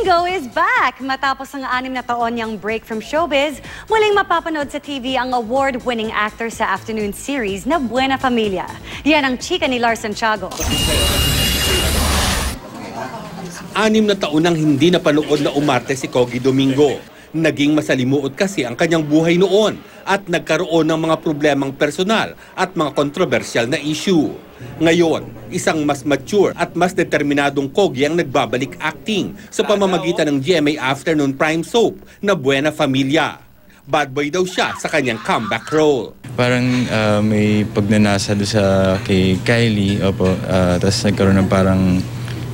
Domingo is back! Matapos ang 6 na taon niyang break from showbiz, muling mapapanood sa TV ang award-winning actor sa afternoon series na Buena Familia. Yan ang chika ni Lars Santiago. 6 na taon nang hindi napanood na umarte si Kogi Domingo. Naging masalimuot kasi ang kanyang buhay noon at nagkaroon ng mga problemang personal at mga kontrobersyal na issue. Ngayon, isang mas mature at mas determinadong Kogi ang nagbabalik acting sa pamamagitan ng GMA Afternoon Prime Soap na Buena Familia. Bad boy daw siya sa kanyang comeback role. Parang may pagnanasa doon sa kay Kylie, tapos nagkaroon ng parang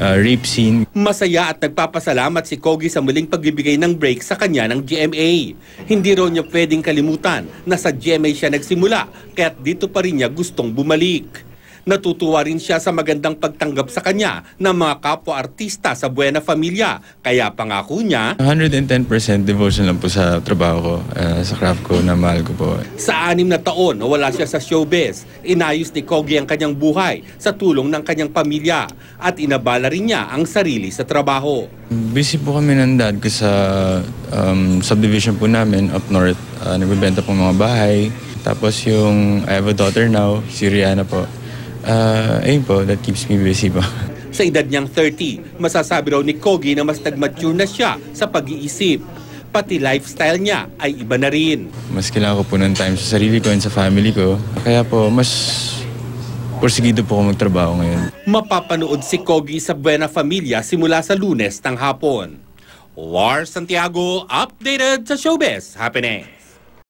rape scene. Masaya at nagpapasalamat si Kogi sa muling pagbibigay ng break sa kanya ng GMA. Hindi raw niya pwedeng kalimutan na sa GMA siya nagsimula, kaya't dito pa rin niya gustong bumalik. Natutuwa rin siya sa magandang pagtanggap sa kanya ng mga kapwa-artista sa Buena Familia. Kaya pangako niya, 110% devotion lang po sa trabaho ko, sa craft ko na mahal ko po. Sa 6 na taon na wala siya sa showbiz, inayos ni Kogi ang kanyang buhay sa tulong ng kanyang pamilya at inabala rin niya ang sarili sa trabaho. Busy po kami ng dad ko sa subdivision po namin up north. Nagbibenta po mga bahay. Tapos yung I have a daughter now, si Rihanna po. Ayun po, that keeps me busy po. Sa edad niyang 30, masasabi raw ni Kogi na mas nag-mature na siya sa pag-iisip. Pati lifestyle niya ay iba na rin. Mas kailangan ko po ng time sa sarili ko and sa family ko. Kaya po, mas porsigido po ako magtrabaho ngayon. Mapapanood si Kogi sa Buena Familia simula sa Lunes ng hapon. Lars Santiago, updated sa Showbiz Happening.